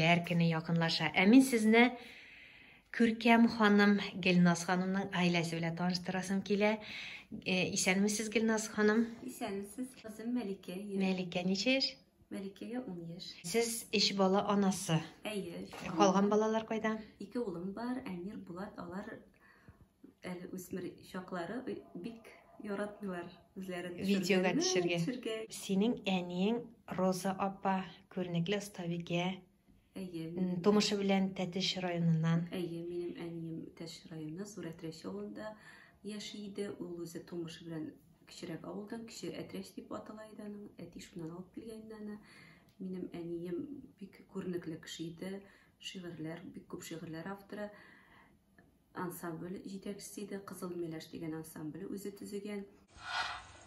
әниләр көне якынлаша. Әмин сезне Күркәм ханым Гөлназ ханымның аиләсе белән таныштырасым килә. Исәнмесез Гөлназ ханым? Исәнмесез, кызым Мәликә. Мәликә ничә яшь? Мәликәгә 10 яшь. Сез иш бала анасы. Әйе. Калган балалар кайда? 2 улым бар, Әмир, Булат, алар әле үсмер чаклары бик яратмыйлар үзләрен Видеога төшергә. Синең әниең Роза апа, күренекле оставигә. Әйе. Тумышы белән Тәтеш районыннан. Әйе, минем әнием Тәтеш районында, Сурәтрәш авылында яши. Ул үзе тумышы белән кичерәк авылдан, киче Әтрәш дип атала иде аның. Әти шуннан алып килгән аны. Минем әнием бик күренекле кеше иде. Шигырьләр, бик күп шигырьләр авторы. Ансамбль җитәкчесе иде. Кызыл Меләш дигән ансамбль үзе төзегән.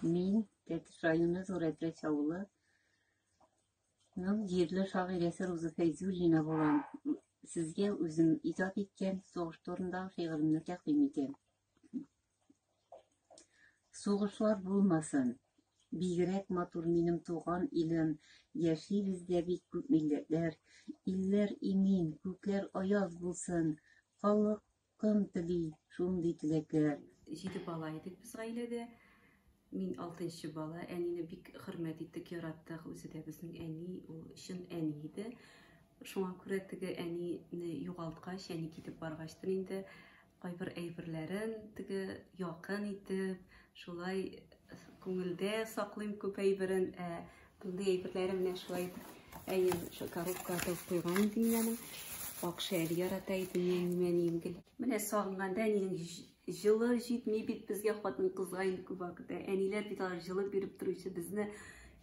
Мин Тәтеш районы Сурәтрәш авылы. Җирле шагыйрәсе Роза Фәйзуллина булам. Сезгә үзем иҗат иткән сугыш турында шигыремне тәкъдим итәм. Сугышлар булмасын. Бигрәк матур минем туган илем. Яши бездә бик күп милләтләр. Илләр имин, күкләр аяз булсын. Халыкым тели шундый теләкләр. 7 бала идек без гаиләдә. Мин 6нчы бала. Әнине бик хөрмәт иттек, яраттык. Үзе дә безнең әни, ул чын әни иде. Шуңа күрә теге әнине югалткач, әни китеп баргачтыр инде кайбер әйберләрен теге якын итеп, шулай күңелдә саклыйм күп әйберен. Bunday әйберләре менә шулай әйем коробка атып куйган иде минем. Акча ярата иде минем гел. Менә сагынганда әнинең җылы җитми бит безгә хатын кызга инде күп вакытта. Әниләр бит алар җылы биреп торучы, безне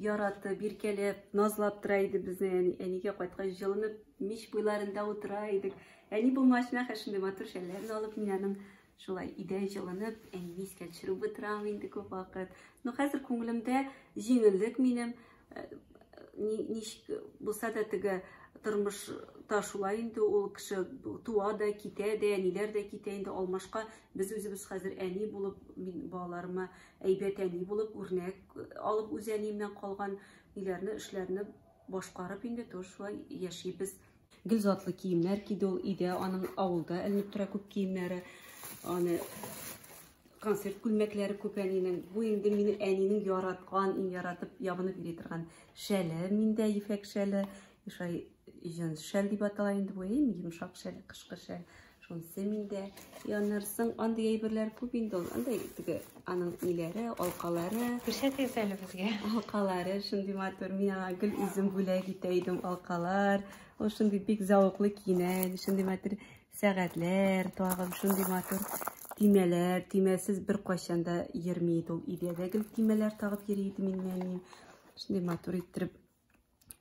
яратып, биркәләп, назлап тора иде безне. Әнигә кайткач җылынып, мич буйларында утыра идек. Әни булмач мәхә шундый матур шәлләрне алып минем шулай идә җылынып, әнине искә төшереп утырам инде күп вакыт. Ну хәзер күңелемдә җиңеллек минем. Ничек булса да теге тормыш та шулай инде, ул кеше туа да, китә дә, әниләр дә китә инде алмашка. Без үзебез хәзер әни булып, мин балаларыма әйбәт әни булып, үрнәк алып үз әниемнән калган ниләрне, эшләрне башкарып инде шулай яшибез. Гел затлы киемнәр киде ул иде, аның авылда элнеп тора күп киемнәре. Аны концерт күлмәкләре күп әнинең. Бу инде мине әнинең яраткан, иң яратып ябынып йөри торган шәле, миндә ефәк шәле, шулай җен шәл дип атала инде бу, йомшак шәл, кышкы шәл. Шунысы миндә янырсың, андый әйберләр күп инде ул. Андай теге аның ниләре, алкалары, Күрсәтегез әле безгә. Алкалары шундый матур. Мин аңа гел үзем бүләк итә идем алкалар. Ул шундый бик зауыклы киенә, шундый матур сәгатьләр, тагын шундый матур тимәләр, тимәсез бер кайчан да йөрми иде ул. Идәдә гел тимәләр тагып йөри иде минем әнием. Шундый матур иттереп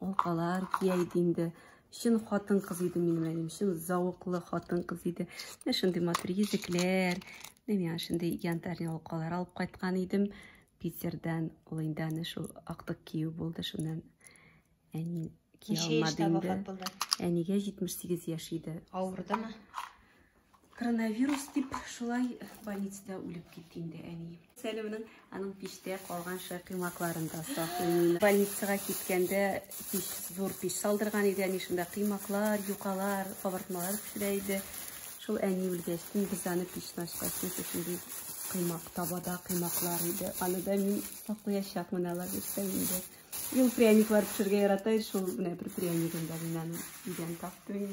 алкалар кия иде инде. Чын хатын кыз иде минем әнием, чын зауыклы хатын кыз иде. Шундый матур йөзекләр, мин шундый янтарь алкалар алып кайткан идем Питердан. Ул инде шул актык кию булды, шуннан әни кия алмады инде. Әнигә 78 яшь иде. Авырдымы? Коронавирус дип шулай больницада үлеп китте инде әни. Сәлимнең аның пиштә калган кыймакларында саклый. Больницага киткәндә пиш, зур пиш салдырган иде, әни шунда кыймаклар, юкалар, кабартмалар пешерә иде. Шул әни үлгәч, без аны пишне ачтык, шундый кыймак табада кыймаклар иде. Аны да мин саклаячакмын алар дисә инде. Ел пряниклар пешергә ярата иде, шул менә бер пряникын да мин идән таптым.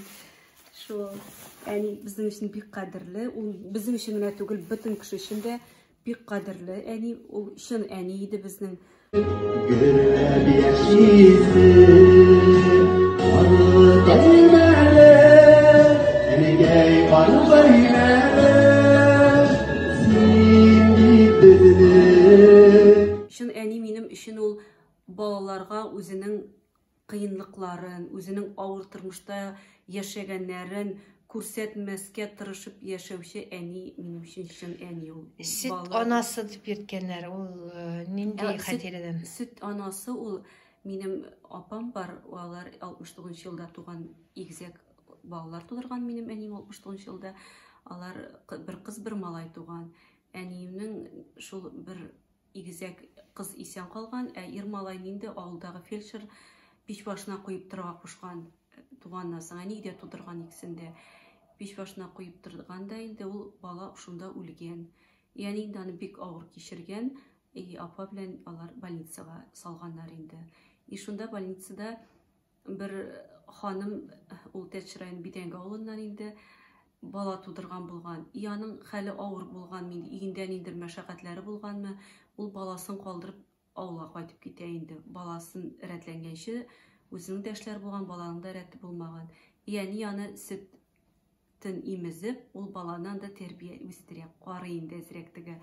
Шул әни безнең өчен бик кадерле, ул безнең өчен генә түгел, бөтен кеше өчен дә бик кадерле. Әни ул чын әни иде безнең. Гөрәп яшисең, аны Нигәй калбайна син бит. Чын әни минем өчен ул балаларга үзенең кыенлыкларын, үзенең авыр тормышта яшәгәннәрен күрсәтмәскә тырышып яшәүче әни минем өчен чын әни ул. Сөт анасы дип йөрткәннәр, ул нинди хатирәдән? Сөт анасы ул минем апам бар, алар 69 елда туган игезәк балалар тудырган минем әним 69 елда. Алар бер кыз, бер малай туган. Әниемнең шул бер игезәк кыз исән калган, ир малай инде авылдагы фельдшер пич башына куеп торга кушкан. туганнан соң әни дә тудырган икесендә пеш башына куеп торганда инде ул бала шунда үлгән. Яни инде аны бик авыр кичергән. Апа белән алар больницага салганнар инде. Шунда больницада бер ханым ул Тәчрайын Бидәңге авылыннан инде бала тудырган булган. Аның хәле авыр булган, өендә ниндер мәшәкатьләре булганмы, ул баласын калдырып авылга кайтып китә инде. Баласын рәтләнгәнче үзенең дә эшләр булган, баланың да рәте булмаган. Яни аны сөттен имезеп, ул баланы да тәрбия үстерә, карый инде әзрәк теге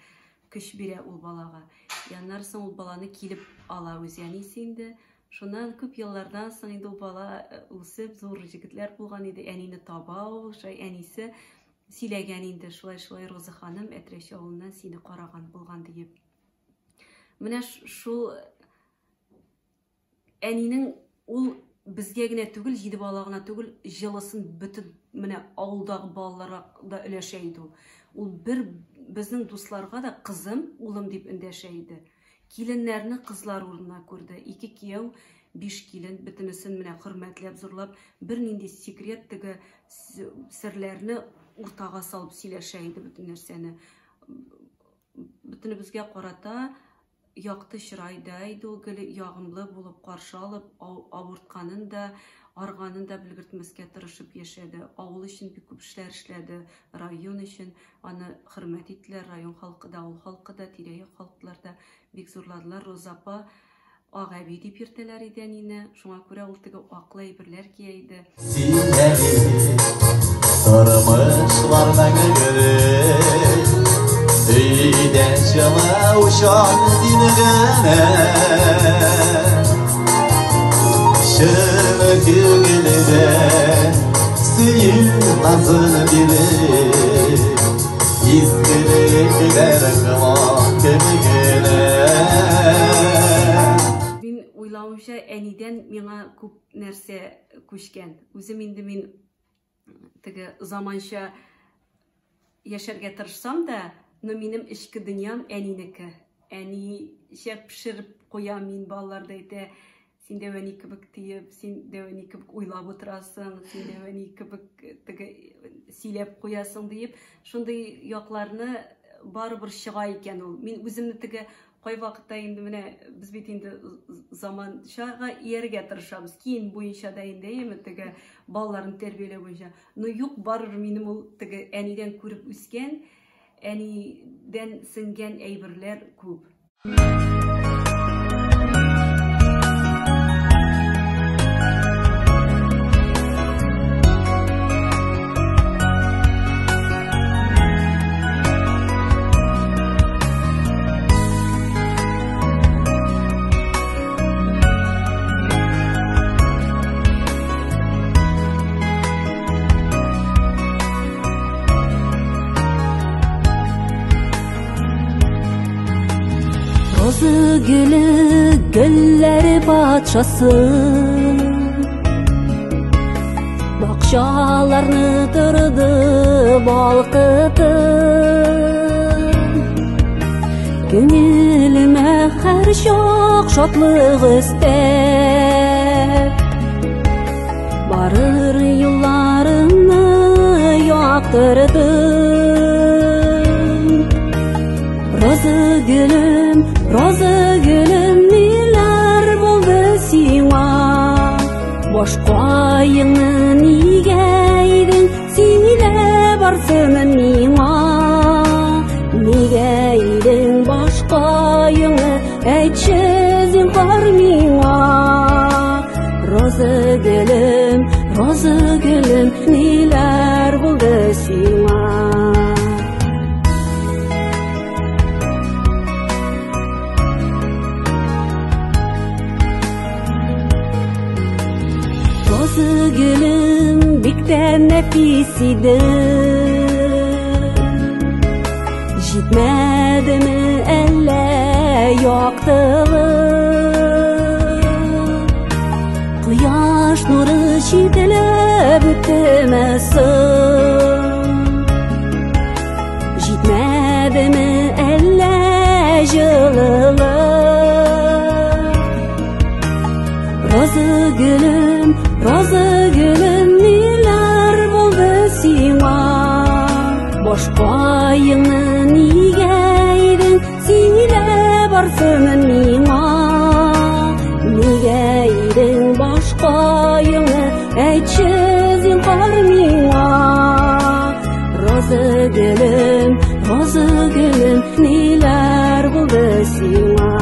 көч бирә ул балага. Яннан соң ул баланы килеп ала үз әнисе инде. Шуннан күп еллардан соң инде ул бала үсеп зур җегетләр булган иде. Әнине таба ул, шулай әнисе сөйләгән инде, шулай Роза ханым Әтрәч авылыннан сине караган булган диеп. Менә шул әнинең ул безгә генә түгел, 7 бала гына түгел, җылысын бөтен менә авылдагы балаларга да өләшә иде ул. Ул бер безнең дусларга да кызым, улым дип эндәшә иде. Киленнәрне кызлар урынына күрде. 2 кияү, 5 килен, бөтенесен менә хөрмәтләп, зурлап, бер нинди секрет теге серләрне уртага салып сөйләшә иде бөтен нәрсәне. Бөтенебезгә карата якты чырайда иде ул, ягымлы булып каршы алып, авыртканын да, арганын да белгертмәскә тырышып яшәде. Авыл өчен бик күп эшләр эшләде, район өчен. Аны хөрмәт иттеләр, район халкы да, авыл халкы да, тирә-як халыклар да бик зурладылар. Роза апа Агаби дип йөртәләр иде әнине. Шуңа күрә ул теге аклы әйберләр кия иде. Тормышлар мәңгелек, өйдән чыга учан динегенә. Şöyle gülüde suyun nazını bilir, İzgilikler kıvan kemigine. Min уйлавымча әнидән миңа күп нәрсә күчкән. Үзем инде мин теге заманча яшәргә тырышсам да, но минем ичке дөньям әнинеке. Әни шәп пешереп куя, мин балаларда әйтә. Син дә әни кебек тиеп, син дә әни кебек уйлап утырасың, син дә әни кебек теге сөйләп куясың диеп, шундый якларны барыбер чыга икән ул. Мин үземне теге кай вакытта инде менә без бит инде заманчага ияргә тырышабыз. Киен буенча да инде яме теге балаларны тәрбияләү буенча. Но юк, барыбер минем ул теге әнидән күреп үскән, әнидән сеңгән әйберләр күп. Розы гүлі, гүлләре патшасы, бакчаларны тырды балкыты. Күңелемә һәр чак шатлык өстәп, барыр юлларымны яктырды. Роза gülüm, neler buldu sima? Başka yını nigeydin, sile barsın mima. Nigeydin başka yını, etçizin var mima. Rozı gülüm, neler buldu sima? Rozı gülüm bik de nefis idi, jitmedi mi elle yoktuğu. Quyosh nuri chetilib o'tmasin, jitmedi mi elle jilili. Rozı gülüm, айтчы зинһар миңа. Роза гөлем, ниләр булды сиңа?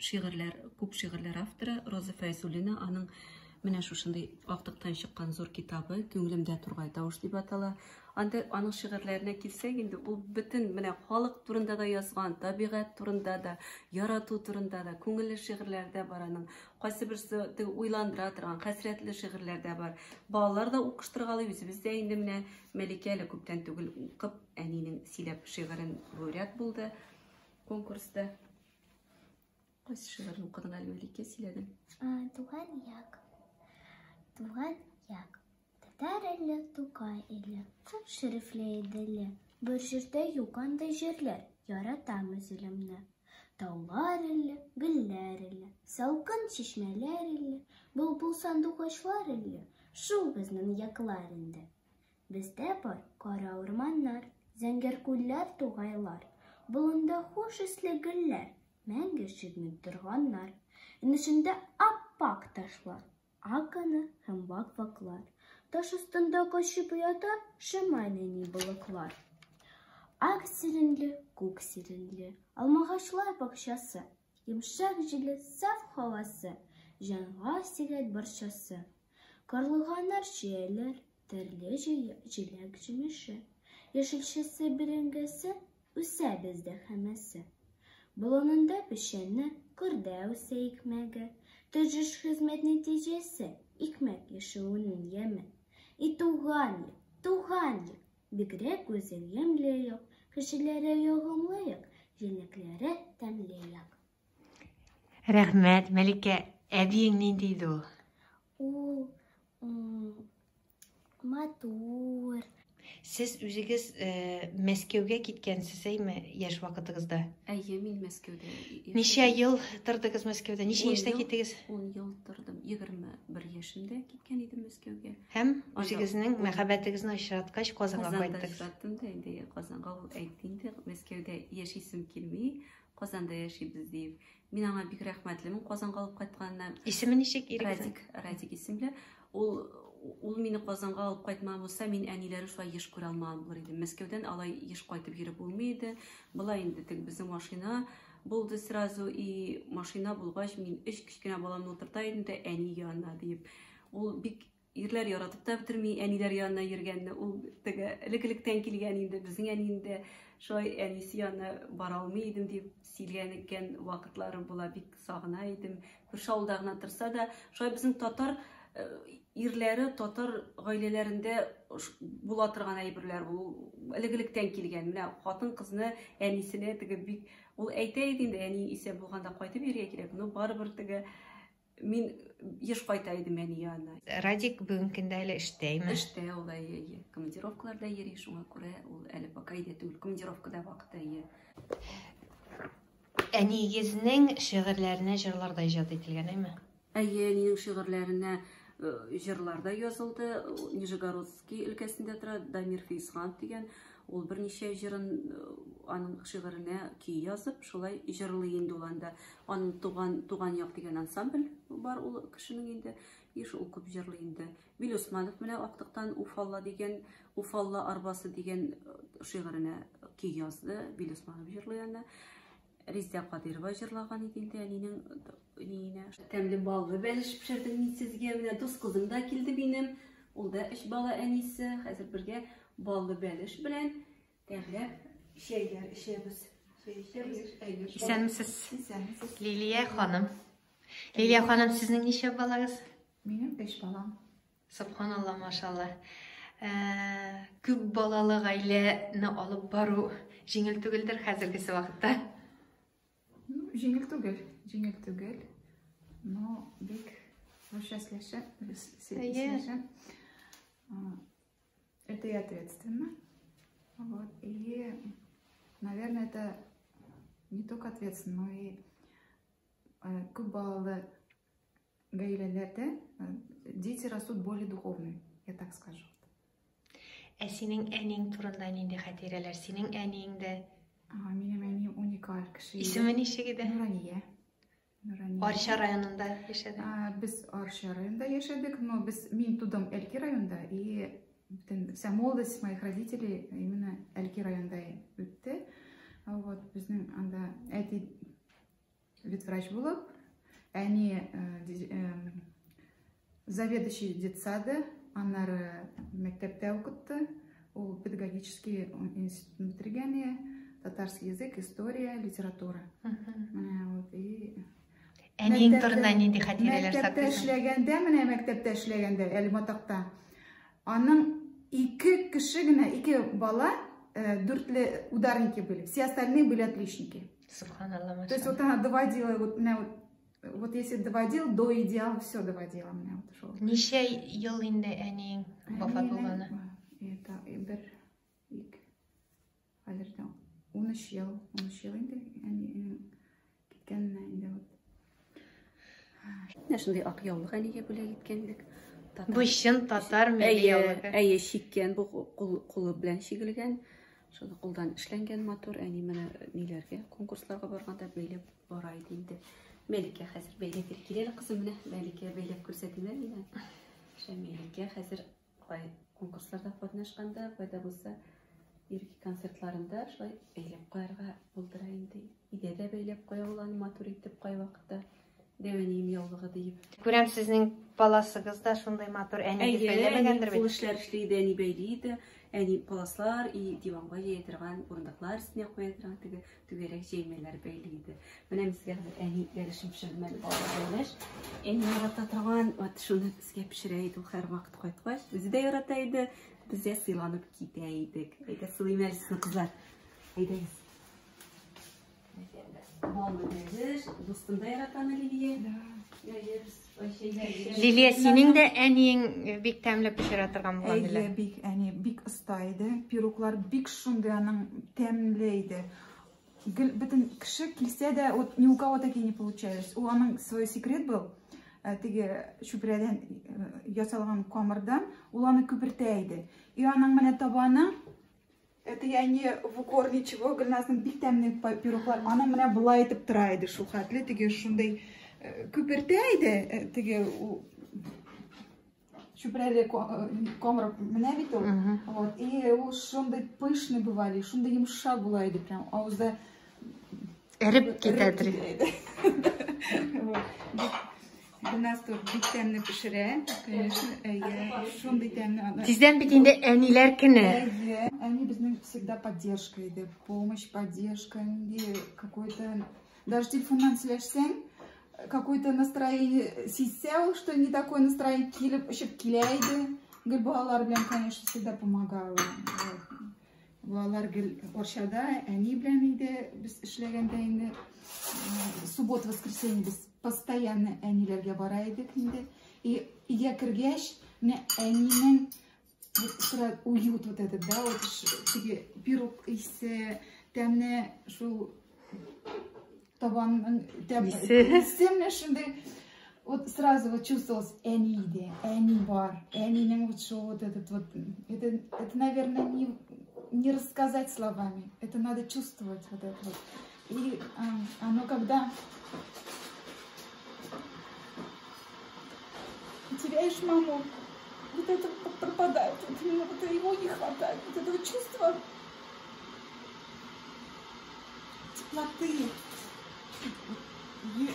Şiirler, күп şiirler авторы Роза Фәйзуллина, аның менә шушындай актыктан чыккан зур китабы Күңелемдә тургай тавыш дип атала. Анда аның шигырьләренә килсәк, инде ул бөтен менә халык турында да язган, табигать турында да, ярату турында да, күңелле шигырьләрдә бар аның. Кайсы берсе уйландыра торган, хәсрәтле шигырьләрдә бар. Балалар да укыштыргалы, үзебез дә инде менә Мәликә әле күптән түгел укып, әнинең сөйләп шигырен лауреат булды конкурста. Кайсы шигырен укыдың әле Мәликә, сөйләдең? Туган як. Туган як. Татар иле, Тукай иле, күп шәрифле иделе. Бер җирдә юк андай җирләр, яратамыз илемне. Таулар иле, гөлләр иле, салкын чишмәләр иле, булбул сандугачлар иле, шул безнең яклар инде. Бездә бар кара урманнар, зәңгәр күлләр, тугайлар, болында хуш исле гөлләр, мәңге җитмәп торганнар. Инешендә аппак ташлар, аканы һәм вак-ваклар. Таш астында качып ята шимай нәни балыклар. Ак сиренле, күк сиренле, алмагачлар бакчасы, йомшак җиле, саф һавасы, җанга сигәт барчасы. Карлыганнар чәйләр, төрле җиләк җимеше, яшелчәсе бирәнгәсе, үсә бездә һәммәсе. Болынында пешәне, кырда үсә икмәге, тырыш хезмәт нәтиҗәсе, икмәк яшәүнең яме. И туган як, бигрәк үзең ямле як, кешеләре ягымлы як, җиләкләре тәмле як. Рәхмәт, Мәликә, әбиең нинди иде ул? Ул матур. Сез үзегез Мәскәүгә киткәнсез әйме яшь вакытыгызда? Әйе, мин Мәскәүдә. Ничә ел тордыгыз Мәскәүдә? Ничә яшьтә киттегез? 10 ел тордым. 21 яшымда киткән идем Мәскәүгә. Һәм үзегезнең мәхәббәтегезне очраткач Казанга Казанда кайттыгыз. очраттым да, инде Казанга ул әйтте инде, Мәскәүдә яшисем килми, Казанда яшибез дип. Мин аңа бик рәхмәтлемен Казанга алып кайтканына. Исеме ничек ирегезнең? Радик исемле. Ул мине Казанга алып кайтмаган булса, мин әниләре шулай еш күрә алмаган булыр идем. Мәскәүдән алай еш кайтып йөреп булмый иде. Болай инде тик безнең машина булды сразу, и машина булгач мин өч кичкенә баламны утырта идем дә әни янына дип. Ул бик ирләр яратып та бетерми, әниләр янына йөргәнне. Ул теге элеклектән килгән инде, безнең әни инде шулай әнисе янына бара алмый идем дип сөйләгән икән, вакытлары була, бик сагына идем. Күрше авылда гына торса да, шулай безнең татар ирләре татар гаиләләрендә була торган әйберләр ул элегелектән килгән. Менә хатын кызны әнисенә теге бик ул әйтә иде инде, әни исә булганда кайтып йөргә кирәк. Ну барыбер теге мин еш кайта идем әни янына. Радик бүген көндә әле эштәйме? Эштә ул әйе, командировкаларда йөри, шуңа күрә ул әле пока әйдә түгел, командировкада вакыты әйе. Әнигезнең шигырьләренә җырларда иҗат ителгән, әйме? Әйе, әнинең шигырьләренә җырларда язылды. Нижегородский өлкәсендә тора Дамир Фейсхан дигән, ул берничә җырын аның шигыренә көй язып, шулай җырлый инде ул анда. Аның туган як дигән ансамбль бар ул кешенең инде, ул күп җырлый инде. Вил Усманов менә актыктан Уфалла арбасы дигән шигыренә көй язды. Вил Усманов җырлый аны. Резидә Кадирова җырлаган иде инде әнинең тәмле баллы бәлеш пешердем мин сезгә, менә дус кызым да килде минем. Ул да 3 бала әнисе, хәзер бергә баллы бәлеш белән тәмләп чәйләр эчәбез. Исәнмесез? Лилия ханым. Лилия ханым, сезнең ничә балагыз? Минем 5 балам. Субханалла, машалла. Күп балалы гаиләне алып бару җиңел түгелдер хәзерге вакытта. Җиңел түгел. Но бик счастливая. Это и ответственно. Вот. И, наверное, это не только ответственно, но и күп балалы гаилелерде дети растут более духовными, я так скажу. Синең әнең турында нинди хатирәләр? Синең әниеңдә Минем әним уникаль кеше. исеме ничек иде? Нурания. Арча районында яшәде. Без Арча районында яшәдек, но мин тудым Әлки районында, и вся молодость моих родителей именно Әлки районында үтте. Вот безнең анда әти ветврач булып, әни заведующий детсады, аннары мәктәптә укытты. Ул педагогический институт битергән, татарский язык, история, литература. Вот и Әнең турында нинди хатирәләр саклыйсың? Мәктәптә эшләгәндә, Әлматакта. Аның 2 кеше генә, 2 бала, 4 ударники были. Все остальные были отличники. Субханалла. То есть вот она доводила, вот если доводил до идеала, все доводила меня. Ничә ел инде әнең вафат булганы? Это бер 13 ел инде киткәненә инде. Шундай ак яулык әнигә бүләк иткәнлек. Бу чын татар милли яулыгы. Әйе, чиккән, бу кулы белән чигелгән. Шуны кулдан эшләнгән матур, әни менә ниләргә, конкурсларга барганда бәйләп бара иде инде. Мәликә хәзер бәйләп киләләр кызым менә. Мәликә бәйләп күрсәтимәр мине. Мәликә хәзер конкурсларда катнашканда, кайда булса, ирки концертларында шулай бәйләп куярга булдыра инде. Идә дә бәйләп куя уланы матур итеп кай вакытта. Дәвәним яулыгы дип. Күрәм сезнең баласыгыз да шундай матур әни дип бәйләмәгәндер бит. Эшләр эшләйде, әни бәйләйде. Әни паласлар и диванга җәя торган, урындыклар өстенә куя торган түгәрәк җәймәләр бәйләйде. Менә безгә әни бәлешем пешермәле балалар. Әни ярата торган, вот шуны безгә пешерә иде һәр вакыт кайткач. Үзе дә ярата иде, безгә сыйланып китә идек. Әйдә сыйлыймәлсез кызлар. Әйдәгез. Достым да яратаны Лилия. Лилия, синең дә әниең бик тәмле пешерә торган булган диләр. Әни бик оста иде. Пироглар бик шундый аның тәмле иде. Бөтен кеше килсә дә, вот ни у кого такие не получались. У аның свой секрет был. Теге чүпрәдән ясалган камырдан ул аны күпертә иде. И аның менә табаны это я не в укор ничего, Гөлназның бик тәмле пироглар. Аны менә булай итеп тора иде шул хәтле, теге шундый күпертә иде, теге чүпрәле камыр менә бит ул. Вот, и ул шундый пышный бывали, шундый йомшак була иде прям, авызда Эреп китәдер. Гөлназ бик тәмле пешерә, конечно, шундый тәмле. Тиздән бит инде әниләр көне. Они безнең всегда поддержка иде, помощь, поддержка, какой-то даже телефоннан сөйләшсәң, какое-то настроение сисел, что не такое настроение, килә иде. Гөл балалар белән, конечно, всегда помогала. Балалар гел Арчада, әни белән иде, без эшләгәндә инде суббота, воскресенье без постоянно әниләргә бара идек инде. И я кергәч, менә әнинең вот уют вот этот, да, вот теге пирог исе, тәмле шул табан тәмле шундый. Вот сразу вот чувствовалось әни иде, әни бар, әнинең вот шул вот этот вот, это наверное не рассказать словами, это надо чувствовать вот это вот. И оно когда теряешь маму, вот это пропадает, вот его не хватает, вот этого чувства теплоты,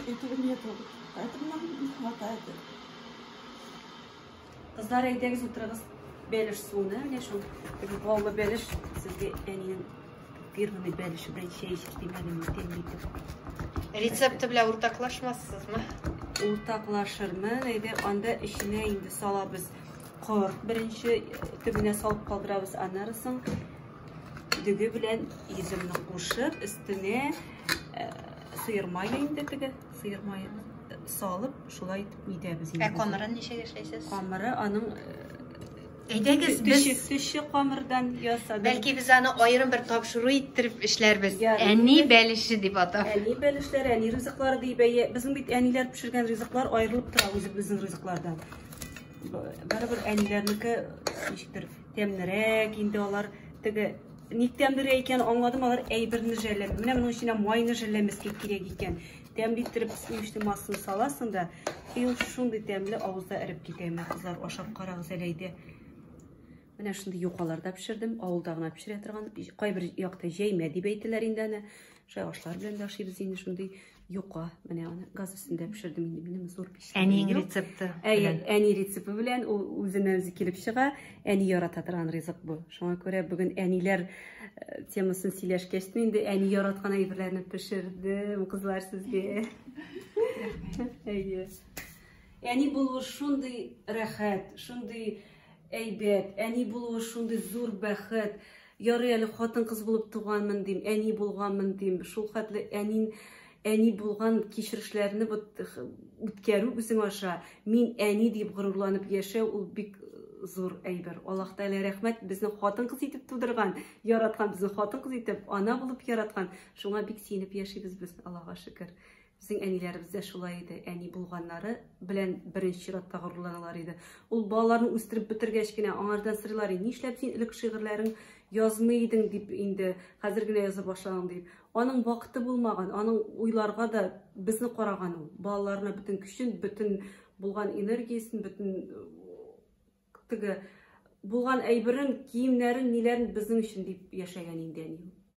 этого нету, поэтому нам не хватает. Кызлар, әйдәгез утырыгыз, бәлеш суны, менә шул баллы бәлеш сезгә әнинең первый бәлеше белән чәй эчеп Рецепты белән уртаклашмассызмы? Уртаклашырмын, әйдә анда эченә инде салабыз. Кор беренче төбенә салып калдырабыз, аннарысын дөге белән иземне кушып, өстенә сыер майы инде теге, сыер майы салып, шулай итеп идәбез инде. Камырын ничек эшләйсез? Камыры аның Әйдәгез, без Төші қамырдан ясадым. бәлки biz аны айрым bir тапшыру иттеріп эшләрбез. Я, Әни бәлеше дип атап. Әни бәлешләр, әни ризыклары дип әйе. Безнең бит әниләр пешергән ризыклар аерылып тора үзебезнең ризыклардан. Барыбер әниләрнеке ничектер тәмнерәк, инде алар теге ник тәмнерәк икән аңладым, алар әйберне жәлләп. Менә моның içine майны жәлләмәскә кирәк икән. Тәмлиттереп иҗтимасын саласың да, ул шундый тәмле авызда эреп китә. Кызлар ашап карагыз әле. Менә шундый юкаларда пешердем, авылда гына пешерә торган, кайбер якта җәймә дип әйтәләр инде аны. Шай ашлар белән дә ашыйбыз инде шундый юка. Менә аны газ үстендә пешердем инде, минем зур пешер. Әниң рецепты. Әни рецепты белән ул үзеннән килеп чыга. Әни ярата торган ризык бу. Шуңа күрә бүген әниләр темасын сөйләшкәч инде әни яраткан әйберләрне пешердем, кызлар сезгә. Әйе. Әни булу шундый рәхәт, шундый әйбәт, әни булу шундый зур бәхет. Ярый әле хатын-кыз булып туганмын дим, әни булганмын дим. Шул хәтле әни булган кичерешләрне үткәрү үзең аша. Мин әни дип горурланып яшәү ул бик зур әйбер. Аллаһ Тәгалә рәхмәт, безне хатын-кыз итеп тудырган, яраткан, безне хатын-кыз итеп, ана булып яраткан. Шуңа бик сөенеп яшибез без, Аллаһка шөкер. Безнең әниләребез дә шулай иде. Әни булганнары белән беренче чиратта горурланалар иде. Ул балаларны үстереп бетергәч кенә аңардан сырлар иде. Нишләп син элек шигырьләрен язмый идең дип инде, хәзер генә яза башлаган дип. Аның вакыты булмаган, аның уйларга да безне караган ул. Балаларына бөтен көчен, бөтен булган энергиясын, бөтен теге булган әйберен, киемнәрен, ниләрен безнең өчен дип яшәгән инде әни.